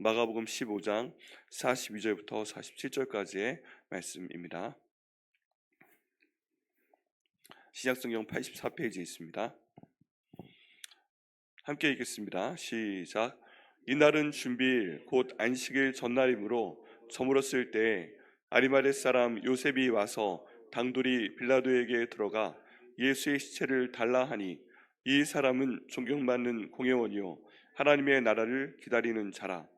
마가복음 15장 42절부터 47절까지의 말씀입니다. 신약성경 84페이지에 있습니다. 함께 읽겠습니다. 시작. 이날은 준비일 곧 안식일 전날이므로 저물었을 때에 아리마대 사람 요셉이 와서 당돌이 빌라도에게 들어가 예수의 시체를 달라 하니 이 사람은 존경받는 공회원이요 하나님의 나라를 기다리는 자라.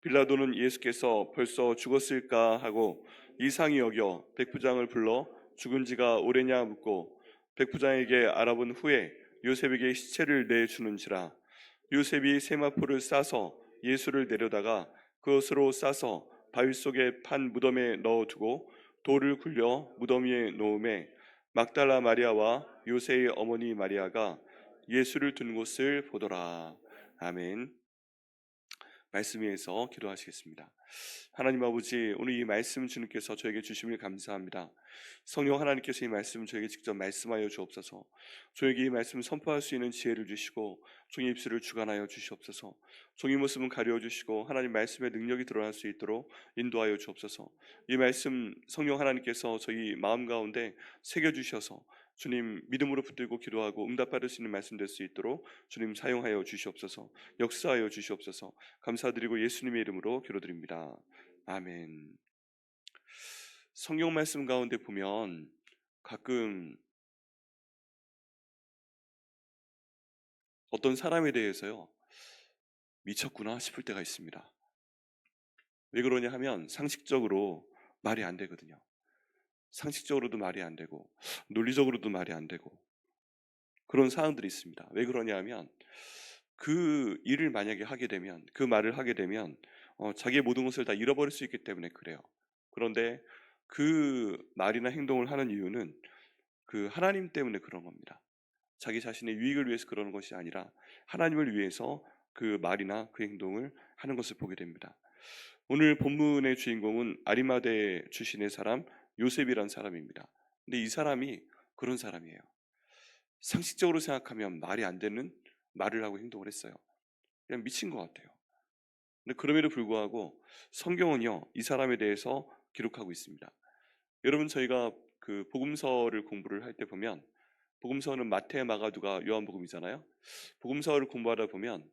빌라도는 예수께서 벌써 죽었을까 하고 이상히 여겨 백부장을 불러 죽은 지가 오래냐 묻고 백부장에게 알아본 후에 요셉에게 시체를 내주는지라. 요셉이 세마포를 싸서 예수를 내려다가 그것으로 싸서 바위 속에 판 무덤에 넣어두고 돌을 굴려 무덤 위에 놓음에 막달라 마리아와 요새의 어머니 마리아가 예수를 둔 곳을 보더라. 아멘. 말씀 위에서 기도하시겠습니다. 하나님 아버지, 오늘 이 말씀 주님께서 저에게 주심을 감사합니다. 성령 하나님께서 이 말씀 저에게 직접 말씀하여 주옵소서. 저에게 이 말씀 선포할 수 있는 지혜를 주시고 종의 입술을 주관하여 주시옵소서. 종의 모습은 가려 주시고 하나님 말씀의 능력이 드러날 수 있도록 인도하여 주옵소서. 이 말씀 성령 하나님께서 저희 마음 가운데 새겨 주셔서 주님 믿음으로 붙들고 기도하고 응답받을 수 있는 말씀 될 수 있도록 주님 사용하여 주시옵소서. 역사하여 주시옵소서. 감사드리고 예수님의 이름으로 기도드립니다. 아멘. 성경 말씀 가운데 보면 가끔 어떤 사람에 대해서요, 미쳤구나 싶을 때가 있습니다. 왜 그러냐 하면 상식적으로 말이 안 되거든요. 상식적으로도 말이 안 되고 논리적으로도 말이 안 되고 그런 사항들이 있습니다. 왜 그러냐 하면 그 일을 만약에 하게 되면, 그 말을 하게 되면 자기의 모든 것을 다 잃어버릴 수 있기 때문에 그래요. 그런데 그 말이나 행동을 하는 이유는 그 하나님 때문에 그런 겁니다. 자기 자신의 유익을 위해서 그러는 것이 아니라 하나님을 위해서 그 말이나 그 행동을 하는 것을 보게 됩니다. 오늘 본문의 주인공은 아리마대 출신의 사람 요셉이란 사람입니다. 근데 이 사람이 그런 사람이에요. 상식적으로 생각하면 말이 안 되는 말을 하고 행동을 했어요. 그냥 미친 것 같아요. 근데 그럼에도 불구하고 성경은요, 이 사람에 대해서 기록하고 있습니다. 여러분, 저희가 그 복음서를 공부를 할 때 보면, 복음서는 마태, 마가, 누가, 요한복음이잖아요. 복음서를 공부하다 보면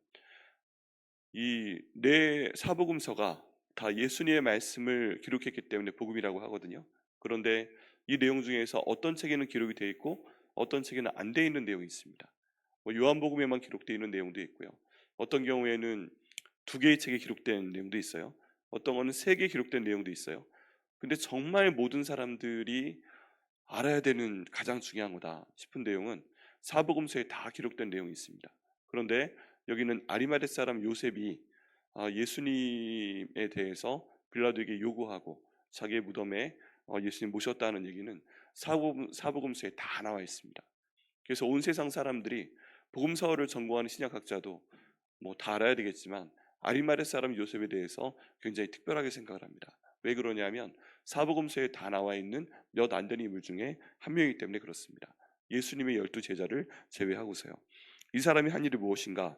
이 네 사복음서가 다 예수님의 말씀을 기록했기 때문에 복음이라고 하거든요. 그런데 이 내용 중에서 어떤 책에는 기록이 되어 있고 어떤 책에는 안 되어 있는 내용이 있습니다. 요한복음에만 기록되어 있는 내용도 있고요. 어떤 경우에는 두 개의 책에 기록된 내용도 있어요. 어떤 거는 세 개 기록된 내용도 있어요. 근데 정말 모든 사람들이 알아야 되는 가장 중요한 거다 싶은 내용은 사복음서에 다 기록된 내용이 있습니다. 그런데 여기는 아리마대 사람 요셉이 예수님에 대해서 빌라도에게 요구하고 자기의 무덤에 예수님 모셨다는 얘기는 사복음서에 다 나와 있습니다. 그래서 온 세상 사람들이 복음서를 전공하는 신약학자도 뭐 다 알아야 되겠지만 아리마대 사람 요셉에 대해서 굉장히 특별하게 생각을 합니다. 왜 그러냐면 사복음서에 다 나와 있는 몇 안 되는 인물 중에 한 명이기 때문에 그렇습니다. 예수님의 12 제자를 제외하고서요. 이 사람이 한 일이 무엇인가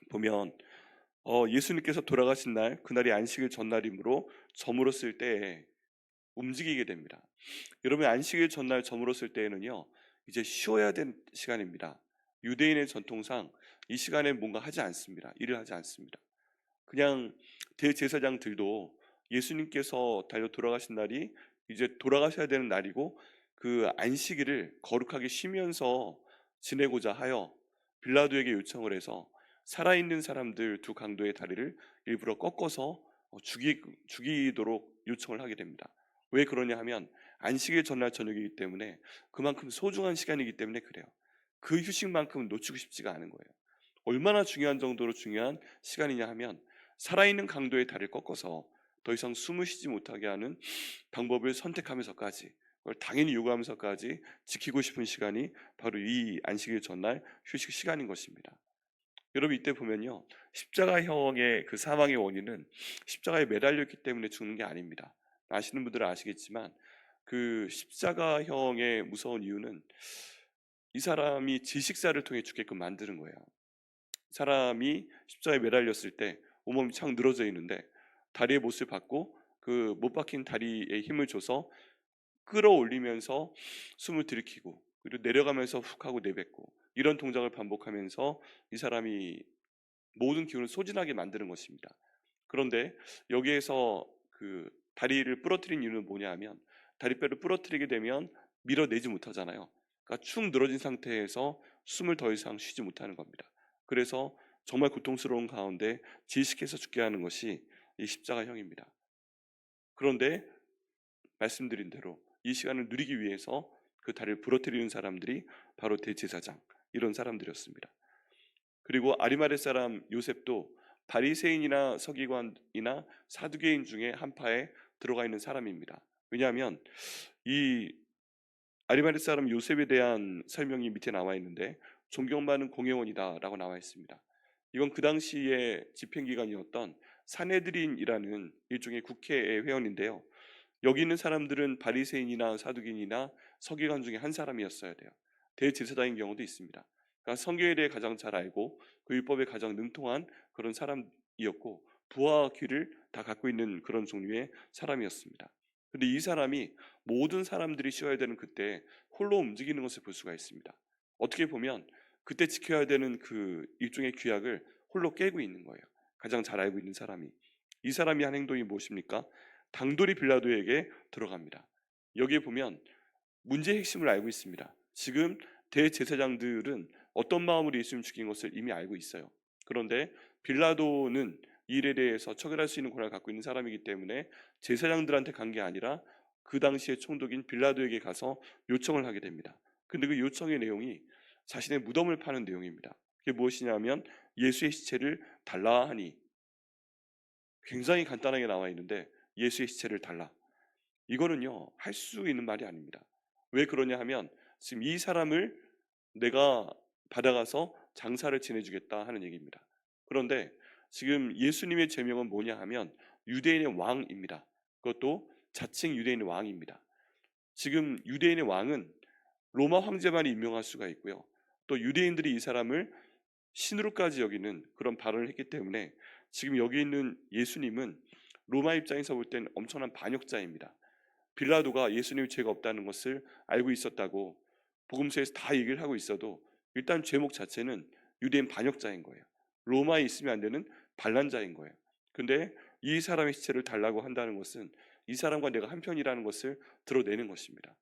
보면 예수님께서 돌아가신 날, 그날이 안식일 전날이므로 저물었을 때에 움직이게 됩니다. 여러분, 안식일 전날 저물었을 때에는요, 이제 쉬어야 되는 시간입니다. 유대인의 전통상 이 시간에 뭔가 하지 않습니다. 일을 하지 않습니다. 그냥 대제사장들도 예수님께서 달려 돌아가신 날이 이제 돌아가셔야 되는 날이고 그 안식일을 거룩하게 쉬면서 지내고자 하여 빌라도에게 요청을 해서 살아있는 사람들 두 강도의 다리를 일부러 꺾어서 죽이도록 요청을 하게 됩니다. 왜 그러냐 하면 안식일 전날 저녁이기 때문에 그만큼 소중한 시간이기 때문에 그래요. 그 휴식만큼은 놓치고 싶지가 않은 거예요. 얼마나 중요한 정도로 중요한 시간이냐 하면 살아있는 강도의 다리를 꺾어서 더 이상 숨을 쉬지 못하게 하는 방법을 선택하면서까지, 그걸 당연히 요구하면서까지 지키고 싶은 시간이 바로 이 안식일 전날 휴식 시간인 것입니다. 여러분, 이때 보면요, 십자가형의 그 사망의 원인은 십자가에 매달렸기 때문에 죽는 게 아닙니다. 아시는 분들은 아시겠지만 그 십자가형의 무서운 이유는 이 사람이 질식사를 통해 죽게끔 만드는 거예요. 사람이 십자가에 매달렸을 때 온몸이 착 늘어져 있는데 다리의 못을 받고 그 못 박힌 다리에 힘을 줘서 끌어올리면서 숨을 들이키고 그리고 내려가면서 훅 하고 내뱉고 이런 동작을 반복하면서 이 사람이 모든 기운을 소진하게 만드는 것입니다. 그런데 여기에서 그 다리를 부러뜨린 이유는 뭐냐 하면 다리뼈를 부러뜨리게 되면 밀어내지 못하잖아요. 그러니까 축 늘어진 상태에서 숨을 더 이상 쉬지 못하는 겁니다. 그래서 정말 고통스러운 가운데 질식해서 죽게 하는 것이 이 십자가형입니다. 그런데 말씀드린 대로 이 시간을 누리기 위해서 그 다리를 부러뜨리는 사람들이 바로 대제사장 이런 사람들이었습니다. 그리고 아리마대 사람 요셉도 바리새인이나 서기관이나 사두개인 중에 한파에 들어가 있는 사람입니다. 왜냐하면 이 아리마대 사람 요셉에 대한 설명이 밑에 나와 있는데 존경받는 공회원이다라고 나와 있습니다. 이건 그 당시에 집행기관이었던 사네드린이라는 일종의 국회의 회원인데요. 여기 있는 사람들은 바리새인이나 사두개인이나 서기관 중에 한 사람이었어야 돼요. 대제사장인 경우도 있습니다. 그러니까 성경에 대해 가장 잘 알고 그 율법에 가장 능통한 그런 사람이었고 부와 귀를 다 갖고 있는 그런 종류의 사람이었습니다. 근데 이 사람이 모든 사람들이 쉬어야 되는 그때 홀로 움직이는 것을 볼 수가 있습니다. 어떻게 보면 그때 지켜야 되는 그 일종의 규약을 홀로 깨고 있는 거예요. 가장 잘 알고 있는 사람이. 이 사람이 한 행동이 무엇입니까? 당돌이 빌라도에게 들어갑니다. 여기에 보면 문제의 핵심을 알고 있습니다. 지금 대제사장들은 어떤 마음으로 예수님 죽인 것을 이미 알고 있어요. 그런데 빌라도는 이 일에 대해서 처결할 수 있는 권한을 갖고 있는 사람이기 때문에 제사장들한테 간 게 아니라 그 당시의 총독인 빌라도에게 가서 요청을 하게 됩니다. 근데 그 요청의 내용이 자신의 무덤을 파는 내용입니다. 그게 무엇이냐면 예수의 시체를 달라 하니 굉장히 간단하게 나와 있는데 예수의 시체를 달라. 이거는요 할 수 있는 말이 아닙니다. 왜 그러냐 하면 지금 이 사람을 내가 받아가서 장사를 지내주겠다 하는 얘기입니다. 그런데 지금 예수님의 제명은 뭐냐 하면 유대인의 왕입니다. 그것도 자칭 유대인의 왕입니다. 지금 유대인의 왕은 로마 황제만이 임명할 수가 있고요. 또 유대인들이 이 사람을 신으로까지 여기는 그런 발언을 했기 때문에 지금 여기 있는 예수님은 로마 입장에서 볼 땐 엄청난 반역자입니다. 빌라도가 예수님이 죄가 없다는 것을 알고 있었다고 복음서에서 다 얘기를 하고 있어도 일단 죄목 자체는 유대인 반역자인 거예요. 로마에 있으면 안 되는 반란자인 거예요. 근데 이 사람의 시체를 달라고 한다는 것은 이 사람과 내가 한편이라는 것을 드러내는 것입니다.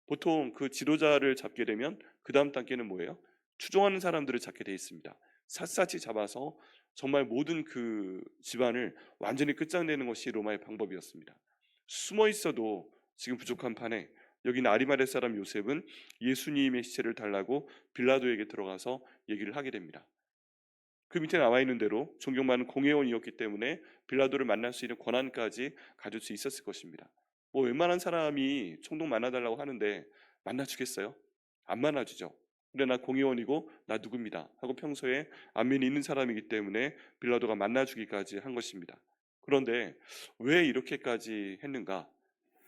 보통 그 지도자를 잡게 되면 그 다음 단계는 뭐예요? 추종하는 사람들을 잡게 돼 있습니다. 샅샅이 잡아서 정말 모든 그 집안을 완전히 끝장내는 것이 로마의 방법이었습니다. 숨어 있어도 지금 부족한 판에 여기는 아리마대 사람 요셉은 예수님의 시체를 달라고 빌라도에게 들어가서 얘기를 하게 됩니다. 그 밑에 나와 있는 대로 존경받는 공회원이었기 때문에 빌라도를 만날 수 있는 권한까지 가질 수 있었을 것입니다. 뭐 웬만한 사람이 총독 만나달라고 하는데 만나주겠어요? 안 만나주죠. 근데 나 공회원이고 나 누굽니다 하고 평소에 안면이 있는 사람이기 때문에 빌라도가 만나주기까지 한 것입니다. 그런데 왜 이렇게까지 했는가?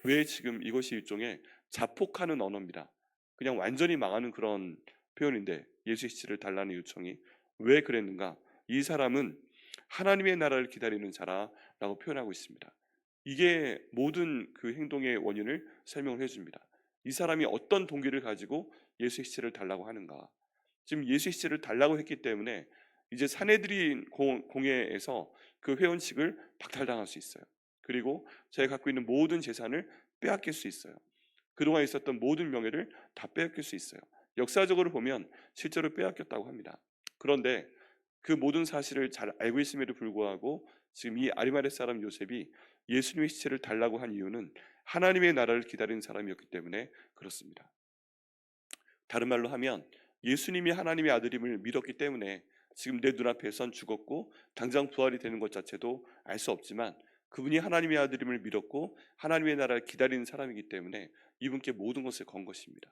왜 지금 이것이 일종의 자폭하는 언어입니다. 그냥 완전히 망하는 그런 표현인데 예수의 시체를 달라는 요청이 왜 그랬는가? 이 사람은 하나님의 나라를 기다리는 자라라고 표현하고 있습니다. 이게 모든 그 행동의 원인을 설명을 해줍니다. 이 사람이 어떤 동기를 가지고 예수의 시체를 달라고 하는가? 지금 예수의 시체를 달라고 했기 때문에 이제 사내들인 공회에서 그 회원직을 박탈당할 수 있어요. 그리고 제가 갖고 있는 모든 재산을 빼앗길 수 있어요. 그동안 있었던 모든 명예를 다 빼앗길 수 있어요. 역사적으로 보면 실제로 빼앗겼다고 합니다. 그런데 그 모든 사실을 잘 알고 있음에도 불구하고 지금 이 아리마대 사람 요셉이 예수님의 시체를 달라고 한 이유는 하나님의 나라를 기다리는 사람이었기 때문에 그렇습니다. 다른 말로 하면 예수님이 하나님의 아들임을 믿었기 때문에 지금 내 눈앞에선 죽었고 당장 부활이 되는 것 자체도 알 수 없지만 그분이 하나님의 아들임을 믿었고 하나님의 나라를 기다리는 사람이기 때문에 이분께 모든 것을 건 것입니다.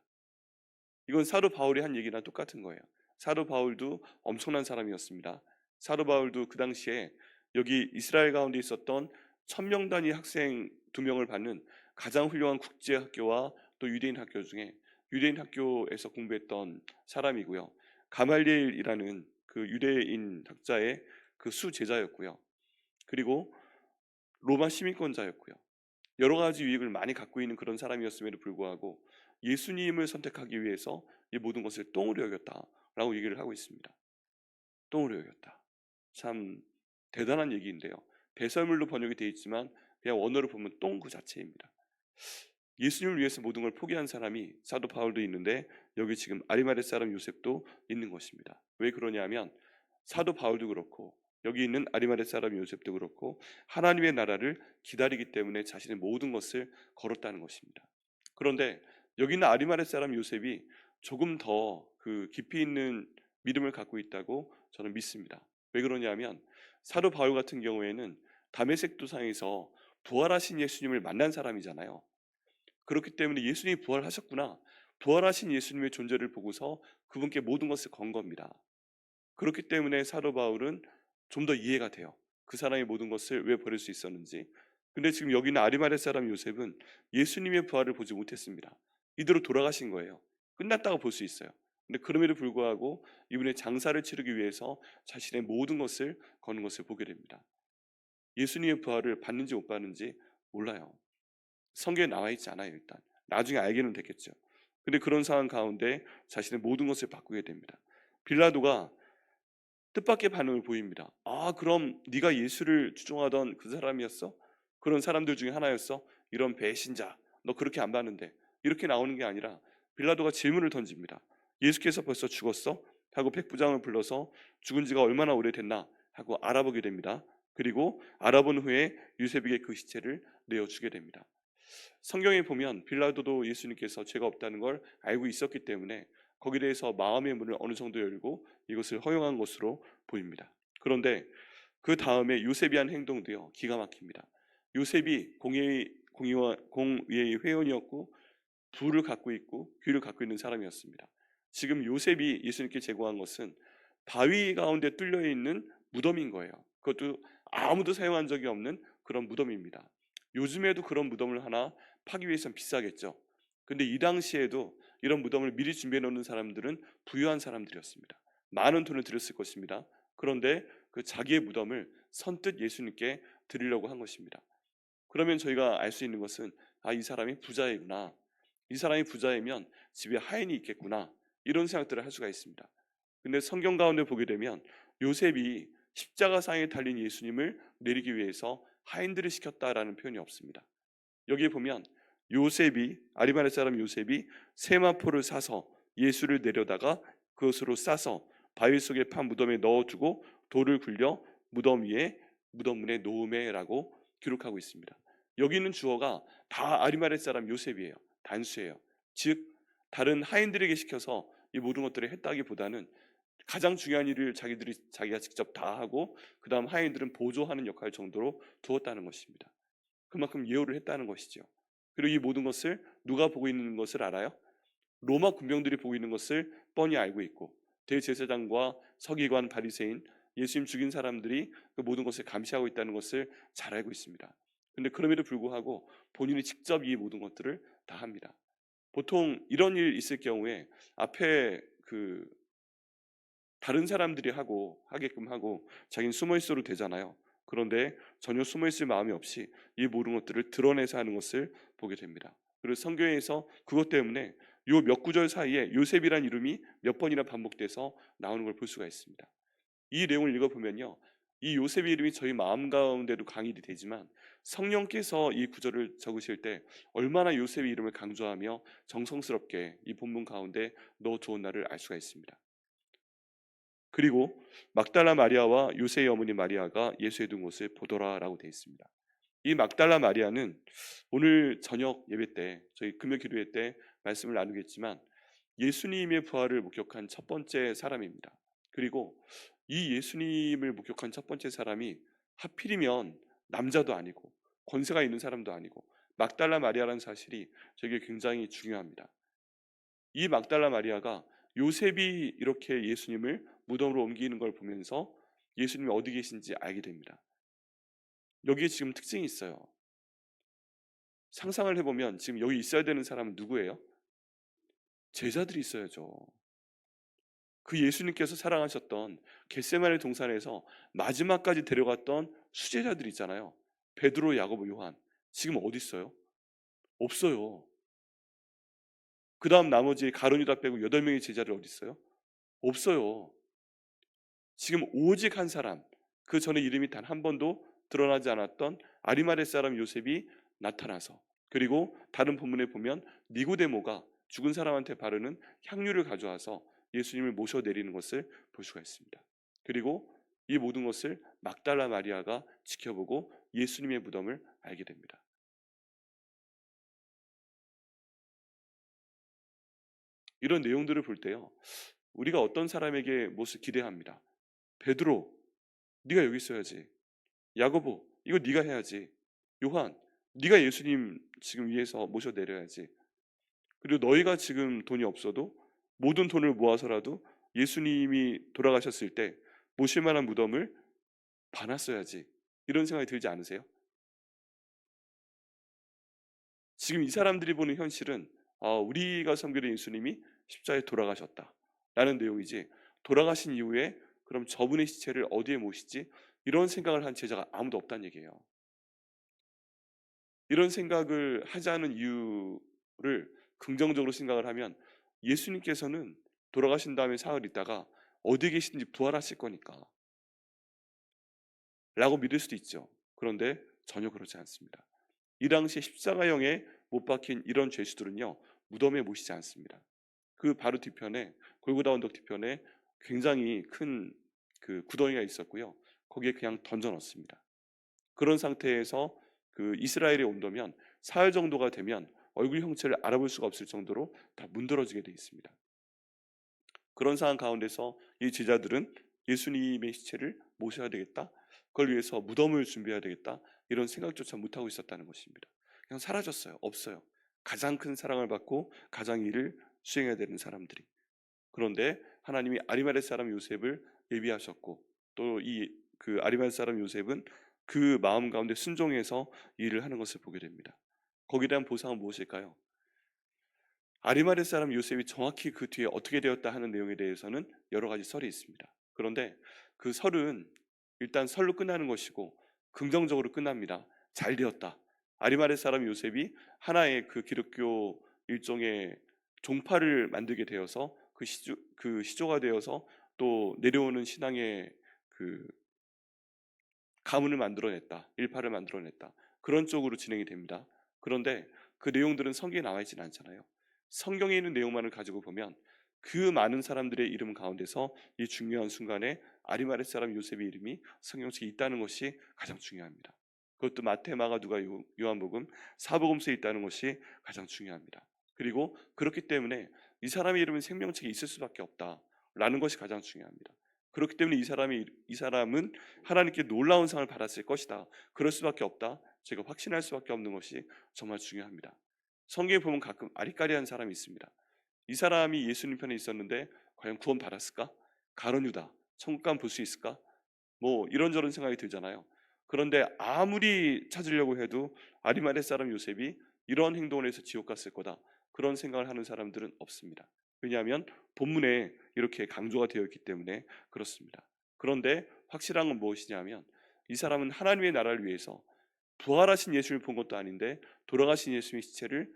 이건 사도 바울이 한 얘기랑 똑같은 거예요. 사도 바울도 엄청난 사람이었습니다. 사도 바울도 그 당시에 여기 이스라엘 가운데 있었던 1000명 단위 학생 2명을 받는 가장 훌륭한 국제학교와 또 유대인 학교 중에 유대인 학교에서 공부했던 사람이고요. 가말리엘이라는 그 유대인 학자의 그 수제자였고요. 그리고 로마 시민권자였고요. 여러 가지 유익을 많이 갖고 있는 그런 사람이었음에도 불구하고 예수님을 선택하기 위해서 이 모든 것을 똥으로 여겼다라고 얘기를 하고 있습니다. 똥으로 여겼다. 참 대단한 얘기인데요. 배설물로 번역이 되어 있지만 그냥 원어로 보면 똥 그 자체입니다. 예수님을 위해서 모든 걸 포기한 사람이 사도 바울도 있는데 여기 지금 아리마대 사람 요셉도 있는 것입니다. 왜 그러냐면 사도 바울도 그렇고 여기 있는 아리마대 사람 요셉도 그렇고 하나님의 나라를 기다리기 때문에 자신의 모든 것을 걸었다는 것입니다. 그런데 여기 있는 아리마대 사람 요셉이 조금 더 그 깊이 있는 믿음을 갖고 있다고 저는 믿습니다. 왜 그러냐면 사도 바울 같은 경우에는 다메섹 도상에서 부활하신 예수님을 만난 사람이잖아요. 그렇기 때문에 예수님이 부활하셨구나. 부활하신 예수님의 존재를 보고서 그분께 모든 것을 건 겁니다. 그렇기 때문에 사도 바울은 좀 더 이해가 돼요. 그 사람의 모든 것을 왜 버릴 수 있었는지. 근데 지금 여기 있는 아리마대 사람 요셉은 예수님의 부활을 보지 못했습니다. 이대로 돌아가신 거예요. 끝났다고 볼 수 있어요. 근데 그럼에도 불구하고 이분의 장사를 치르기 위해서 자신의 모든 것을 거는 것을 보게 됩니다. 예수님의 부활을 받는지 못 받는지 몰라요. 성경에 나와 있지 않아요. 일단 나중에 알게는 됐겠죠. 근데 그런 상황 가운데 자신의 모든 것을 바꾸게 됩니다. 빌라도가 뜻밖의 반응을 보입니다. 아, 그럼 네가 예수를 추종하던 그 사람이었어? 그런 사람들 중에 하나였어? 이런 배신자, 너 그렇게 안 봤는데. 이렇게 나오는 게 아니라 빌라도가 질문을 던집니다. 예수께서 벌써 죽었어? 하고 백부장을 불러서 죽은 지가 얼마나 오래됐나 하고 알아보게 됩니다. 그리고 알아본 후에 요셉에게 그 시체를 내어주게 됩니다. 성경에 보면 빌라도도 예수님께서 죄가 없다는 걸 알고 있었기 때문에 거기에 대해서 마음의 문을 어느 정도 열고 이것을 허용한 것으로 보입니다. 그런데 그 다음에 요셉이 한 행동도요, 기가 막힙니다. 요셉이 공의회의 회원이었고 부를 갖고 있고 귀를 갖고 있는 사람이었습니다. 지금 요셉이 예수님께 제공한 것은 바위 가운데 뚫려 있는 무덤인 거예요. 그것도 아무도 사용한 적이 없는 그런 무덤입니다. 요즘에도 그런 무덤을 하나 파기 위해서는 비싸겠죠. 근데 이 당시에도 이런 무덤을 미리 준비해 놓는 사람들은 부유한 사람들이었습니다. 많은 돈을 들였을 것입니다. 그런데 그 자기의 무덤을 선뜻 예수님께 드리려고 한 것입니다. 그러면 저희가 알 수 있는 것은 이 사람이 부자이구나. 이 사람이 부자이면 집에 하인이 있겠구나. 이런 생각들을 할 수가 있습니다. 근데 성경 가운데 보게 되면 요셉이 십자가상에 달린 예수님을 내리기 위해서 하인들을 시켰다라는 표현이 없습니다. 여기에 보면 아리마대 사람 요셉이 세마포를 사서 예수를 내려다가 그것으로 싸서 바위 속에 판 무덤에 넣어두고 돌을 굴려 무덤 위에 무덤 문에 놓음에라고 기록하고 있습니다. 여기 있는 주어가 다 아리마대 사람 요셉이에요. 단수예요. 즉 다른 하인들에게 시켜서 이 모든 것들을 했다기보다는 가장 중요한 일을 자기가 직접 다 하고 그 다음 하인들은 보조하는 역할 정도로 두었다는 것입니다. 그만큼 예우를 했다는 것이죠. 그리고 이 모든 것을 누가 보고 있는 것을 알아요? 로마 군병들이 보고 있는 것을 뻔히 알고 있고 대제사장과 서기관 바리새인 예수님 죽인 사람들이 그 모든 것을 감시하고 있다는 것을 잘 알고 있습니다. 그런데 그럼에도 불구하고 본인이 직접 이 모든 것들을 다 합니다. 보통 이런 일 있을 경우에 앞에 그 다른 사람들이 하게끔 하고 자기는 숨어 있어도 되잖아요. 그런데 전혀 숨어 있을 마음이 없이 이 모든 것들을 드러내서 하는 것을 보게 됩니다. 그리고 성경에서 그것 때문에 요 몇 구절 사이에 요셉이란 이름이 몇 번이나 반복돼서 나오는 걸 볼 수가 있습니다. 이 내용을 읽어보면요, 이 요셉의 이름이 저희 마음 가운데도 강일이 되지만 성령께서 이 구절을 적으실 때 얼마나 요셉의 이름을 강조하며 정성스럽게 이 본문 가운데 넣어두었나를 알 수가 있습니다. 그리고 막달라 마리아와 요셉의 어머니 마리아가 예수의 둔 곳을 보더라라고 되어 있습니다. 이 막달라 마리아는 오늘 저녁 예배 때 저희 금요 기도회 때 말씀을 나누겠지만 예수님의 부활을 목격한 첫 번째 사람입니다. 그리고 이 예수님을 목격한 첫 번째 사람이 하필이면 남자도 아니고 권세가 있는 사람도 아니고 막달라 마리아라는 사실이 저에게 굉장히 중요합니다. 이 막달라 마리아가 요셉이 이렇게 예수님을 무덤으로 옮기는 걸 보면서 예수님이 어디 계신지 알게 됩니다. 여기에 지금 특징이 있어요. 상상을 해보면 지금 여기 있어야 되는 사람은 누구예요? 제자들이 있어야죠. 그 예수님께서 사랑하셨던 겟세마네 동산에서 마지막까지 데려갔던 수제자들 있잖아요. 베드로, 야고보, 요한. 지금 어디 있어요? 없어요. 그 다음 나머지 가룟 유다 빼고 8명의 제자들 어디 있어요? 없어요. 지금 오직 한 사람, 그 전에 이름이 단 한 번도 드러나지 않았던 아리마대 사람 요셉이 나타나서, 그리고 다른 본문에 보면 니고데모가 죽은 사람한테 바르는 향유를 가져와서 예수님을 모셔내리는 것을 볼 수가 있습니다. 그리고 이 모든 것을 막달라 마리아가 지켜보고 예수님의 무덤을 알게 됩니다. 이런 내용들을 볼 때요, 우리가 어떤 사람에게 무엇을 기대합니다. 베드로, 네가 여기 있어야지. 야고보, 이거 네가 해야지. 요한, 네가 예수님 지금 위에서 모셔 내려야지. 그리고 너희가 지금 돈이 없어도 모든 돈을 모아서라도 예수님이 돌아가셨을 때 모실 만한 무덤을 봐놨어야지. 이런 생각이 들지 않으세요? 지금 이 사람들이 보는 현실은 우리가 섬기는 예수님이 십자가에 돌아가셨다 라는 내용이지, 돌아가신 이후에 그럼 저분의 시체를 어디에 모시지? 이런 생각을 한 제자가 아무도 없다는 얘기예요. 이런 생각을 하지 않은 이유를 긍정적으로 생각을 하면, 예수님께서는 돌아가신 다음에 사흘 있다가 어디 계신지 부활하실 거니까 라고 믿을 수도 있죠. 그런데 전혀 그렇지 않습니다. 이 당시에 십자가형에 못 박힌 이런 죄수들은요, 무덤에 모시지 않습니다. 그 바로 뒤편에, 골고다 언덕 뒤편에 굉장히 큰 그 구덩이가 있었고요, 거기에 그냥 던져 넣습니다. 그런 상태에서 그 이스라엘에 온다면 사흘 정도가 되면 얼굴 형체를 알아볼 수가 없을 정도로 다 문드러지게 되어 있습니다. 그런 상황 가운데서 이 제자들은 예수님의 시체를 모셔야 되겠다, 그걸 위해서 무덤을 준비해야 되겠다, 이런 생각조차 못하고 있었다는 것입니다. 그냥 사라졌어요. 없어요. 가장 큰 사랑을 받고 가장 일을 수행해야 되는 사람들이. 그런데 하나님이 아리마대 사람 요셉을 예비하셨고, 또 이 그 아리마대 사람 요셉은 그 마음 가운데 순종해서 일을 하는 것을 보게 됩니다. 거기에 대한 보상은 무엇일까요? 아리마대 사람 요셉이 정확히 그 뒤에 어떻게 되었다 하는 내용에 대해서는 여러 가지 설이 있습니다. 그런데 그 설은 일단 설로 끝나는 것이고 긍정적으로 끝납니다. 잘 되었다. 아리마대 사람 요셉이 하나의 그 기독교 일종의 종파를 만들게 되어서 그 시조가 되어서 또 내려오는 신앙의 그 가문을 만들어냈다. 일파를 만들어냈다. 그런 쪽으로 진행이 됩니다. 그런데 그 내용들은 성경에 나와 있지는 않잖아요. 성경에 있는 내용만을 가지고 보면 그 많은 사람들의 이름 가운데서 이 중요한 순간에 아리마렛 사람 요셉의 이름이 성경책에 있다는 것이 가장 중요합니다. 그것도 마태, 마가, 누가, 요한복음, 사복음서에 있다는 것이 가장 중요합니다. 그리고 그렇기 때문에 이 사람의 이름은 생명책에 있을 수밖에 없다라는 것이 가장 중요합니다. 그렇기 때문에 이 사람은 하나님께 놀라운 상을 받았을 것이다, 그럴 수밖에 없다, 제가 확신할 수밖에 없는 것이 정말 중요합니다. 성경에 보면 가끔 아리까리한 사람이 있습니다. 이 사람이 예수님 편에 있었는데 과연 구원 받았을까? 가룟 유다 천국 가면 볼 수 있을까? 뭐 이런저런 생각이 들잖아요. 그런데 아무리 찾으려고 해도 아리마대 사람 요셉이 이런 행동을 해서 지옥 갔을 거다, 그런 생각을 하는 사람들은 없습니다. 왜냐하면 본문에 이렇게 강조가 되어 있기 때문에 그렇습니다. 그런데 확실한 건 무엇이냐면, 이 사람은 하나님의 나라를 위해서 부활하신 예수를 본 것도 아닌데 돌아가신 예수의 시체를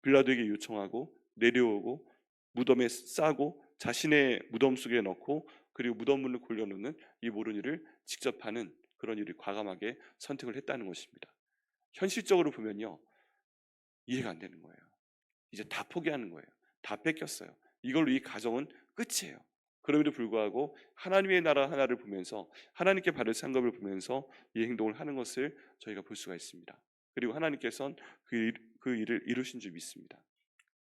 빌라도에게 요청하고 내려오고 무덤에 싸고 자신의 무덤 속에 넣고 그리고 무덤 문을 굴려놓는 이 모든 일을 직접 하는 그런 일을 과감하게 선택을 했다는 것입니다. 현실적으로 보면요, 이해가 안 되는 거예요. 이제 다 포기하는 거예요. 다 뺏겼어요. 이걸로 이 가정은 끝이에요. 그럼에도 불구하고 하나님의 나라 하나를 보면서 하나님께 받을 상급을 보면서 이 행동을 하는 것을 저희가 볼 수가 있습니다. 그리고 하나님께서는 그 일을 이루신 줄 믿습니다.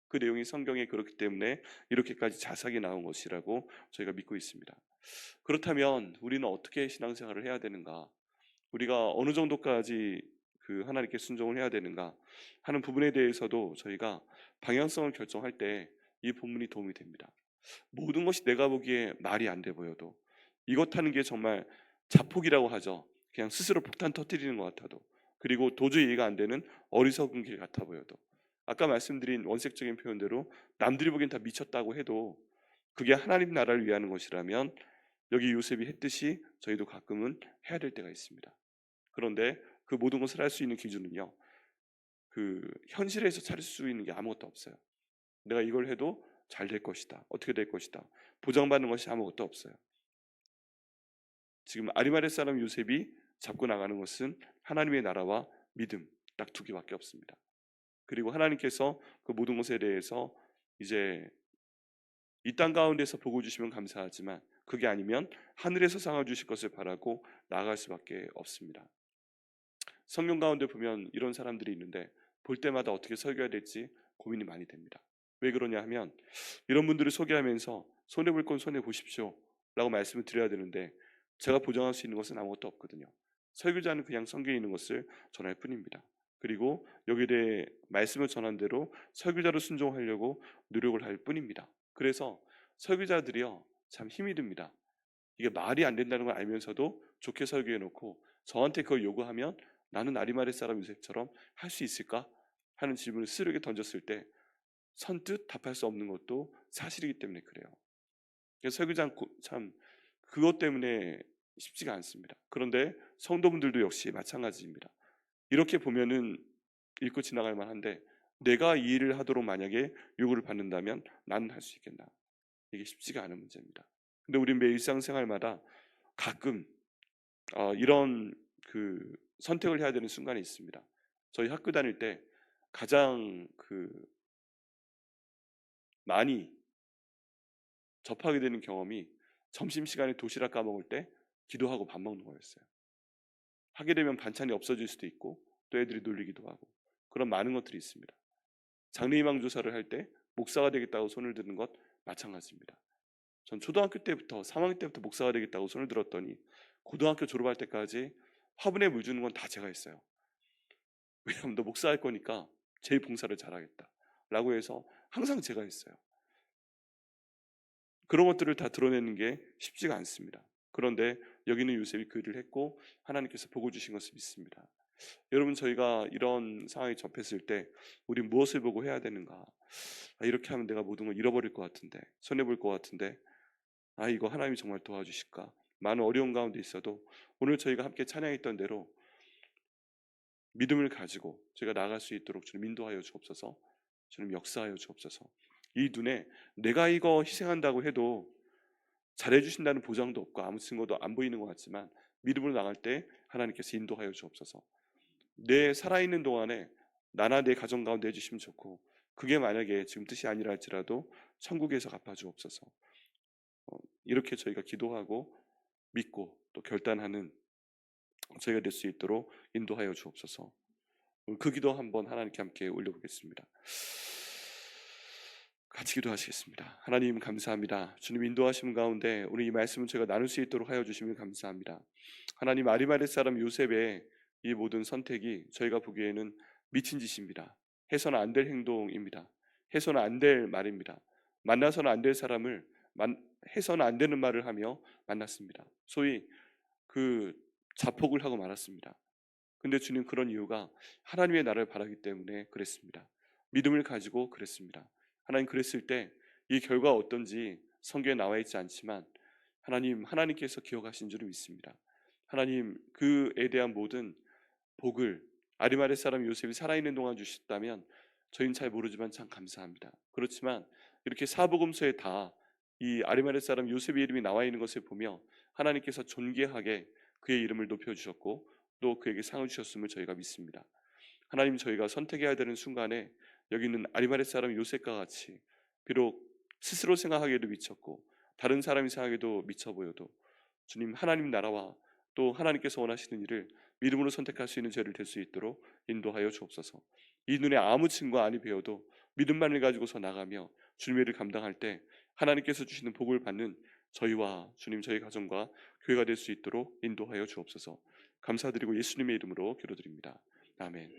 그 내용이 성경에 그렇기 때문에 이렇게까지 자세하게 나온 것이라고 저희가 믿고 있습니다. 그렇다면 우리는 어떻게 신앙생활을 해야 되는가? 우리가 어느 정도까지 그 하나님께 순종을 해야 되는가 하는 부분에 대해서도 저희가 방향성을 결정할 때 이 본문이 도움이 됩니다. 모든 것이 내가 보기에 말이 안 돼 보여도, 이것 하는 게 정말 자폭이라고 하죠. 그냥 스스로 폭탄 터뜨리는 것 같아도, 그리고 도저히 이해가 안 되는 어리석은 길 같아 보여도, 아까 말씀드린 원색적인 표현대로 남들이 보기엔 다 미쳤다고 해도 그게 하나님 나라를 위하는 것이라면 여기 요셉이 했듯이 저희도 가끔은 해야 될 때가 있습니다. 그런데 그 모든 것을 할 수 있는 기준은요, 그 현실에서 찾을 수 있는 게 아무것도 없어요. 내가 이걸 해도 잘 될 것이다, 어떻게 될 것이다, 보장받는 것이 아무것도 없어요. 지금 아리마대 사람 요셉이 잡고 나가는 것은 하나님의 나라와 믿음, 딱 두 개밖에 없습니다. 그리고 하나님께서 그 모든 것에 대해서 이제 이 땅 가운데서 복을 주시면 감사하지만 그게 아니면 하늘에서 상을 주실 것을 바라고 나아갈 수밖에 없습니다. 성경 가운데 보면 이런 사람들이 있는데 볼 때마다 어떻게 설교해야 될지 고민이 많이 됩니다. 왜 그러냐 하면 이런 분들을 소개하면서 손해볼 건 손해보십시오 라고 말씀을 드려야 되는데 제가 보장할 수 있는 것은 아무것도 없거든요. 설교자는 그냥 성경에 있는 것을 전할 뿐입니다. 그리고 여기에 대해 말씀을 전한 대로 설교자로 순종하려고 노력을 할 뿐입니다. 그래서 설교자들이요, 참 힘이 듭니다. 이게 말이 안 된다는 걸 알면서도 좋게 설교해 놓고 저한테 그걸 요구하면 나는 아리마대 사람 요셉처럼 할 수 있을까 하는 질문을 스르게 던졌을 때 선뜻 답할 수 없는 것도 사실이기 때문에 그래요. 그래서 설교자는 참 그것 때문에 쉽지가 않습니다. 그런데 성도분들도 역시 마찬가지입니다. 이렇게 보면은 읽고 지나갈 만한데 내가 이 일을 하도록 만약에 요구를 받는다면 나는 할 수 있겠나? 이게 쉽지가 않은 문제입니다. 근데 우리 매 일상생활마다 가끔 이런 그 선택을 해야 되는 순간이 있습니다. 저희 학교 다닐 때 가장 그 많이 접하게 되는 경험이 점심시간에 도시락 까먹을 때 기도하고 밥 먹는 거였어요. 하게 되면 반찬이 없어질 수도 있고 또 애들이 놀리기도 하고 그런 많은 것들이 있습니다. 장래희망 조사를 할 때 목사가 되겠다고 손을 드는 것 마찬가지입니다. 전 초등학교 때부터 3학년 때부터 목사가 되겠다고 손을 들었더니 고등학교 졸업할 때까지 화분에 물 주는 건 다 제가 했어요. 왜냐하면 너 목사할 거니까 제일 봉사를 잘하겠다 라고 해서 항상 제가 했어요. 그런 것들을 다 드러내는 게 쉽지가 않습니다. 그런데 여기는 요셉이 그 일을 했고 하나님께서 복을 주신 것을 믿습니다. 여러분, 저희가 이런 상황에 접했을 때 우리 무엇을 보고 해야 되는가? 이렇게 하면 내가 모든 걸 잃어버릴 것 같은데, 손해볼 것 같은데, 이거 하나님이 정말 도와주실까? 많은 어려운 가운데 있어도 오늘 저희가 함께 찬양했던 대로 믿음을 가지고 저희가 나아갈 수 있도록 주님 인도하여 주옵소서. 주님 역사하여 주옵소서. 이 눈에 내가 이거 희생한다고 해도 잘해주신다는 보장도 없고 아무 증거도 안 보이는 것 같지만 믿음으로 나갈 때 하나님께서 인도하여 주옵소서. 내 살아있는 동안에 나나 내 가정 가운데 해주시면 좋고 그게 만약에 지금 뜻이 아니라 할지라도 천국에서 갚아주옵소서. 이렇게 저희가 기도하고 믿고 또 결단하는 저희가 될 수 있도록 인도하여 주옵소서. 그 기도 한번 하나님께 함께 올려보겠습니다. 같이 기도하시겠습니다. 하나님 감사합니다. 주님 인도하심 가운데 우리 이 말씀을 제가 나눌 수 있도록 하여 주시면 감사합니다. 하나님 아리마대 사람 요셉의 이 모든 선택이 저희가 보기에는 미친 짓입니다. 해서는 안 될 행동입니다. 해서는 안 될 말입니다. 만나서는 안 될 사람을 해서는 안 되는 말을 하며 만났습니다. 소위 그 자폭을 하고 말았습니다. 근데 주님 그런 이유가 하나님의 나라를 바라기 때문에 그랬습니다. 믿음을 가지고 그랬습니다. 하나님 그랬을 때 이 결과가 어떤지 성경에 나와 있지 않지만 하나님께서 기억하신 줄을 믿습니다. 하나님 그에 대한 모든 복을 아리마대 사람 요셉이 살아있는 동안 주셨다면 저희는 잘 모르지만 참 감사합니다. 그렇지만 이렇게 사복음서에 다 이 아리마대 사람 요셉의 이름이 나와 있는 것을 보며 하나님께서 존귀하게 그의 이름을 높여주셨고 또 그에게 상을 주셨음을 저희가 믿습니다. 하나님 저희가 선택해야 되는 순간에 여기 있는 아리마대 사람 요셉과 같이 비록 스스로 생각하기에도 미쳤고 다른 사람이 생각해도 미쳐 보여도 주님 하나님 나라와 또 하나님께서 원하시는 일을 믿음으로 선택할 수 있는 죄를 될 수 있도록 인도하여 주옵소서. 이 눈에 아무 증거 아니 배워도 믿음만을 가지고서 나가며 주님의 일을 감당할 때 하나님께서 주시는 복을 받는 저희와 주님 저희 가정과 교회가 될 수 있도록 인도하여 주옵소서. 감사드리고 예수님의 이름으로 기도드립니다. 아멘.